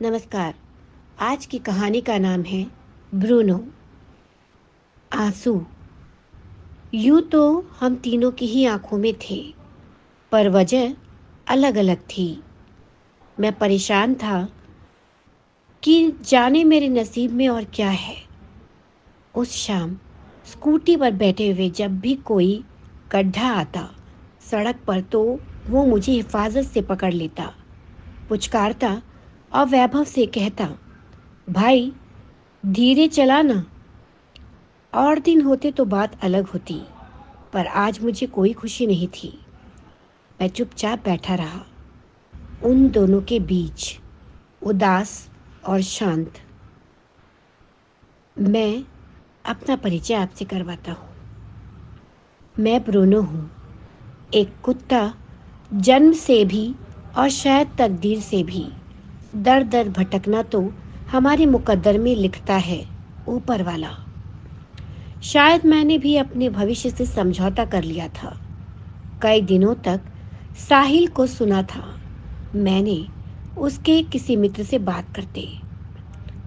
नमस्कार। आज की कहानी का नाम है ब्रूनो। आंसू। यूं तो हम तीनों की ही आंखों में थे, पर वजह अलग अलग थी। मैं परेशान था कि जाने मेरे नसीब में और क्या है। उस शाम स्कूटी पर बैठे हुए जब भी कोई गड्ढा आता सड़क पर, तो वो मुझे हिफाजत से पकड़ लेता, पुचकारता और वैभव से कहता, भाई धीरे चला ना। और दिन होते तो बात अलग होती, पर आज मुझे कोई खुशी नहीं थी। मैं चुपचाप बैठा रहा उन दोनों के बीच, उदास और शांत। मैं अपना परिचय आपसे करवाता हूँ। मैं ब्रूनो हूँ, एक कुत्ता, जन्म से भी और शायद तकदीर से भी। दर दर भटकना तो हमारे मुकद्दर में लिखता है ऊपर वाला। शायद मैंने भी अपने भविष्य से समझौता कर लिया था। कई दिनों तक साहिल को सुना था मैंने उसके किसी मित्र से बात करते।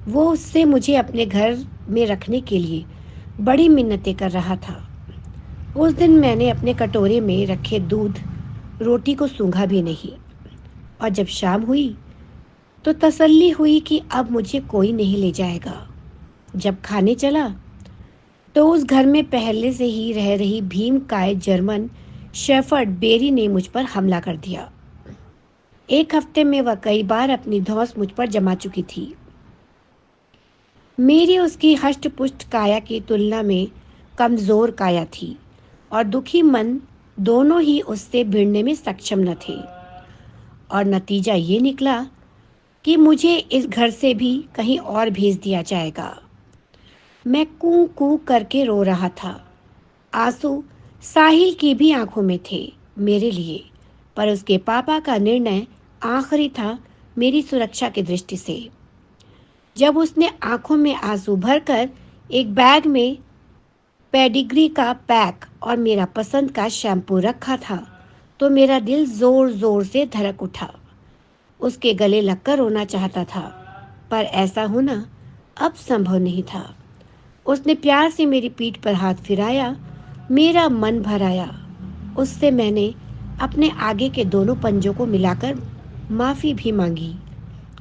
वो उससे मुझे अपने घर में रखने के लिए बड़ी मिन्नतें कर रहा था। उस दिन मैंने अपने कटोरे में रखे दूध रोटी को सूंघा भी नहीं, और जब शाम हुई तो तसल्ली हुई कि अब मुझे कोई नहीं ले जाएगा। जब खाने चला तो उस घर में पहले से ही रह रही भीमकाय जर्मन शेफर्ड बेरी ने मुझ पर हमला कर दिया। एक हफ्ते में वह कई बार अपनी धौंस मुझ पर जमा चुकी थी। मेरी उसकी हष्ट-पुष्ट काया की तुलना में कमजोर काया थी, और दुखी मन दोनों ही उससे भिड़ने में सक्षम न थे। और नतीजा ये निकला कि मुझे इस घर से भी कहीं और भेज दिया जाएगा। मैं कूं कूं करके रो रहा था। आंसू साहिल की भी आंखों में थे मेरे लिए, पर उसके पापा का निर्णय आखिरी था मेरी सुरक्षा की दृष्टि से। जब उसने आंखों में आंसू भरकर एक बैग में पेडिग्री का पैक और मेरा पसंद का शैम्पू रखा था, तो मेरा दिल जोर जोर से धड़क उठा। उसके गले लगकर रोना चाहता था, पर ऐसा होना अब संभव नहीं था। उसने प्यार से मेरी पीठ पर हाथ फिराया, मेरा मन भर आया। उससे मैंने अपने आगे के दोनों पंजों को मिलाकर माफ़ी भी मांगी।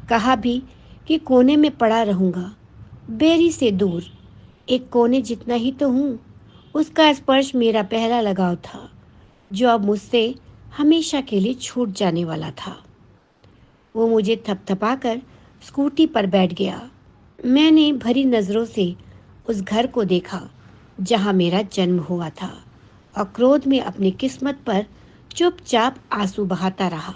कहा भी कि कोने में पड़ा रहूंगा, बेरी से दूर। एक कोने जितना ही तो हूँ। उसका स्पर्श मेरा पहला लगाव था, जो अब मुझसे हमेशा के लिए छूट जाने वाला था। वो मुझे थपथपाकर स्कूटी पर बैठ गया। मैंने भरी नज़रों से उस घर को देखा जहाँ मेरा जन्म हुआ था, और क्रोध में अपनी किस्मत पर चुपचाप आंसू बहाता रहा।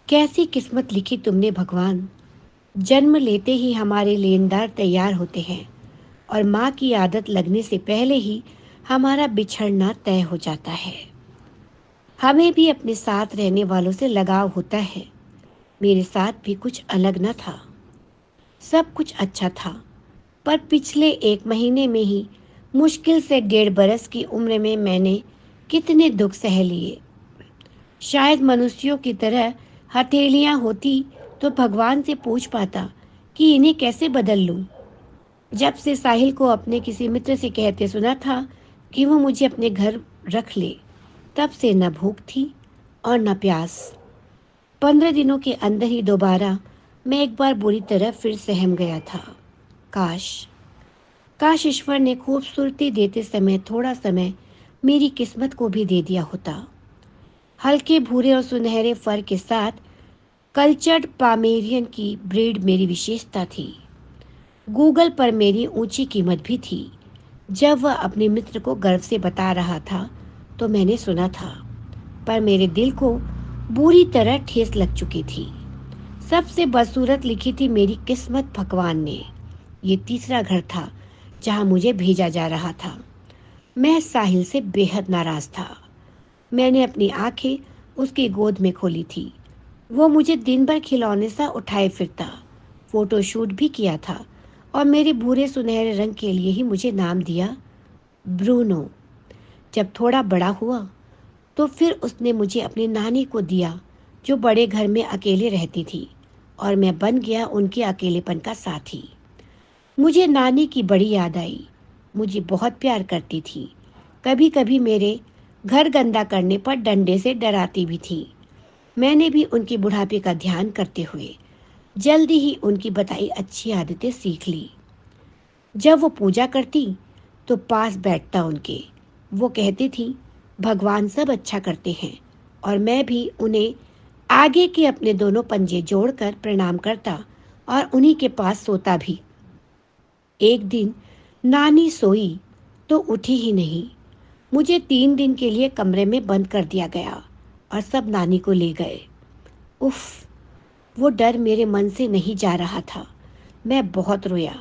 कैसी किस्मत लिखी तुमने भगवान। जन्म लेते ही हमारे लेनदार तैयार होते हैं, और माँ की आदत लगने से पहले ही हमारा बिछड़ना तय हो जाता है। हमें भी अपने साथ रहने वालों से लगाव होता है। मेरे साथ भी कुछ अलग न था। सब कुछ अच्छा था, पर पिछले एक महीने में ही मुश्किल से 1.5 बरस की उम्र में मैंने कितने दुख सह लिए। शायद मनुष्यों की तरह हथेलियाँ होती तो भगवान से पूछ पाता कि इन्हें कैसे बदल लूं। जब से साहिल को अपने किसी मित्र से कहते सुना था कि वो मुझे अपने घर रख ले, तब से न भूख थी और न प्यास। 15 दिनों के अंदर ही दोबारा मैं एक बार बुरी तरह फिर सहम गया था। काश काश ईश्वर ने खूबसूरती देते समय थोड़ा समय मेरी किस्मत को भी दे दिया होता। हल्के भूरे और सुनहरे फर के साथ कल्चर्ड पामेरियन की ब्रीड मेरी विशेषता थी। गूगल पर मेरी ऊंची कीमत भी थी। जब वह अपने मित्र को गर्व से बता रहा था तो मैंने सुना था, पर मेरे दिल को बुरी तरह ठेस लग चुकी थी। सबसे बदसूरत लिखी थी मेरी किस्मत भगवान ने। ये तीसरा घर था जहां मुझे भेजा जा रहा था। मैं साहिल से बेहद नाराज था। मैंने अपनी आंखें उसकी गोद में खोली थी। वो मुझे दिन भर खिलौने सा उठाए फिरता, फोटोशूट भी किया था, और मेरे भूरे सुनहरे रंग के लिए ही मुझे नाम दिया ब्रूनो। जब थोड़ा बड़ा हुआ तो फिर उसने मुझे अपनी नानी को दिया, जो बड़े घर में अकेले रहती थी। और मैं बन गया उनके अकेलेपन का साथी। मुझे नानी की बड़ी याद आई। मुझे बहुत प्यार करती थी। कभी कभी मेरे घर गंदा करने पर डंडे से डराती भी थी। मैंने भी उनके बुढ़ापे का ध्यान करते हुए जल्दी ही उनकी बताई अच्छी आदतें सीख ली। जब वो पूजा करती तो पास बैठता उनके। वो कहती थी, भगवान सब अच्छा करते हैं, और मैं भी उन्हें आगे के अपने दोनों पंजे जोड़कर प्रणाम करता और उन्हीं के पास सोता भी। एक दिन नानी सोई तो उठी ही नहीं। मुझे 3 दिन के लिए कमरे में बंद कर दिया गया और सब नानी को ले गए। उफ, वो डर मेरे मन से नहीं जा रहा था। मैं बहुत रोया।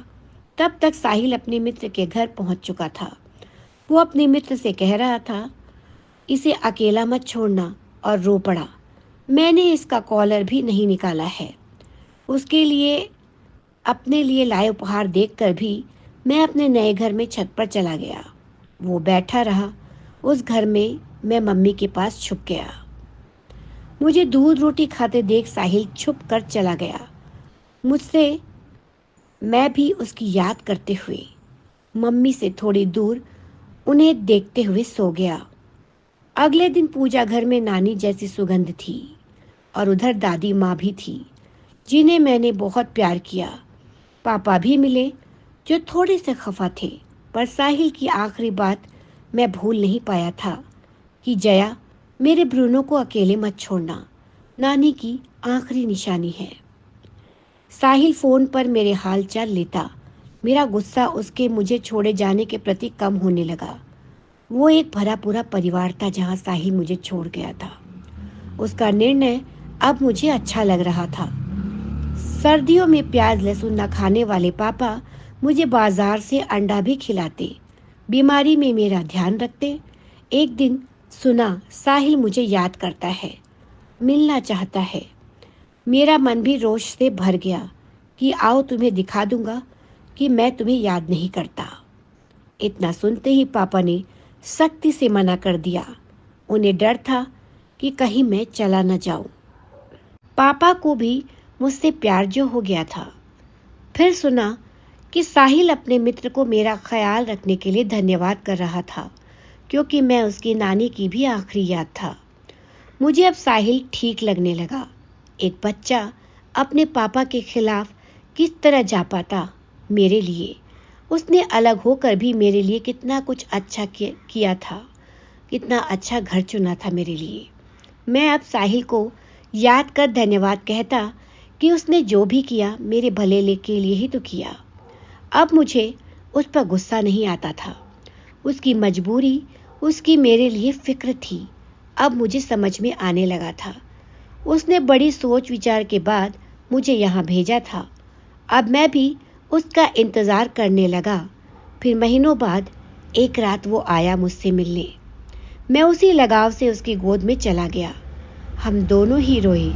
तब तक साहिल अपने मित्र के घर पहुंच चुका था। वो अपने मित्र से कह रहा था, इसे अकेला मत छोड़ना, और रो पड़ा। मैंने इसका कॉलर भी नहीं निकाला है। उसके लिए अपने लिए लाए उपहार देखकर भी मैं अपने नए घर में छत पर चला गया। वो बैठा रहा। उस घर में मैं मम्मी के पास छुप गया। मुझे दूध रोटी खाते देख साहिल छुप कर चला गया। मुझसे मैं भी उसकी याद करते हुए मम्मी से थोड़ी दूर उन्हें देखते हुए सो गया। अगले दिन पूजा घर में नानी जैसी सुगंध थी, और उधर दादी माँ भी थी, जिन्हें मैंने बहुत प्यार किया। पापा भी मिले, जो थोड़े से खफा थे, पर साहिल की आखिरी बात मैं भूल नहीं पाया था कि जया, मेरे ब्रूनो को अकेले मत छोड़ना, नानी की आखिरी निशानी है। साहिल फोन पर मेरे हाल चाल लेता। मेरा गुस्सा उसके मुझे छोड़े जाने के प्रति कम होने लगा। वो एक भरा पूरा परिवार था जहाँ साहिल मुझे छोड़ गया था। उसका निर्णय अब मुझे अच्छा लग रहा था। सर्दियों में प्याज लहसुन न खाने वाले पापा मुझे बाजार से अंडा भी खिलाते, बीमारी में मेरा ध्यान रखते। एक दिन सुना साहिल मुझे याद करता है, मिलना चाहता है। मेरा मन भी रोष से भर गया कि आओ तुम्हें दिखा दूंगा कि मैं तुम्हें याद नहीं करता। इतना सुनते ही पापा ने सख्ती से मना कर दिया। उन्हें डर था कि कहीं मैं चला न जाऊं। पापा को भी मुझसे प्यार जो हो गया था। फिर सुना कि साहिल अपने मित्र को मेरा ख्याल रखने के लिए धन्यवाद कर रहा था, क्योंकि मैं उसकी नानी की भी आखिरी याद था। मुझे अब साहिल ठीक लगने लगा। एक बच्चा अपने पापा के खिलाफ किस तरह जा पाता मेरे लिए। उसने अलग होकर भी मेरे लिए कितना कुछ अच्छा किया था, कितना अच्छा घर चुना था मेरे लिए। मैं अब साहिल को याद कर धन्यवाद कहता कि उसने जो भी किया मेरे भले के लिए ही तो किया। अब मुझे उस पर गुस्सा नहीं आता था। उसकी मजबूरी, उसकी मेरे लिए फिक्र थी, अब मुझे समझ में आने लगा था। उसने बड़ी सोच विचार के बाद मुझे यहाँ भेजा था। अब मैं भी उसका इंतज़ार करने लगा। फिर महीनों बाद एक रात वो आया मुझसे मिलने। मैं उसी लगाव से उसकी गोद में चला गया। हम दोनों ही रोए।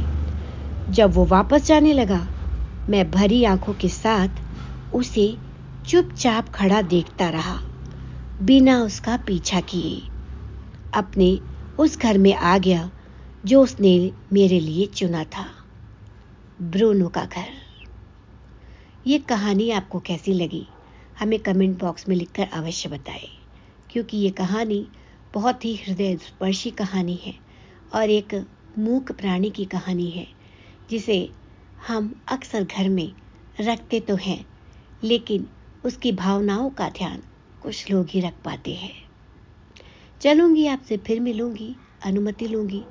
जब वो वापस जाने लगा, मैं भरी आंखों के साथ उसे चुपचाप खड़ा देखता रहा, बिना उसका पीछा किए। अपने उस घर में आ गया जो उसने मेरे लिए चुना था, ब्रूनो का घर। ये कहानी आपको कैसी लगी हमें कमेंट बॉक्स में लिखकर अवश्य बताएं, क्योंकि ये कहानी बहुत ही हृदय स्पर्शी कहानी है और एक मूक प्राणी की कहानी है, जिसे हम अक्सर घर में रखते तो हैं, लेकिन उसकी भावनाओं का ध्यान कुछ लोग ही रख पाते हैं। चलूँगी, आपसे फिर मिलूँगी, अनुमति लूँगी,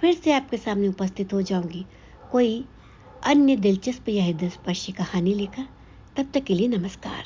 फिर से आपके सामने उपस्थित हो जाऊँगी कोई अन्य दिलचस्प या हृदय स्पर्शी कहानी लेकर। तब तक के लिए नमस्कार।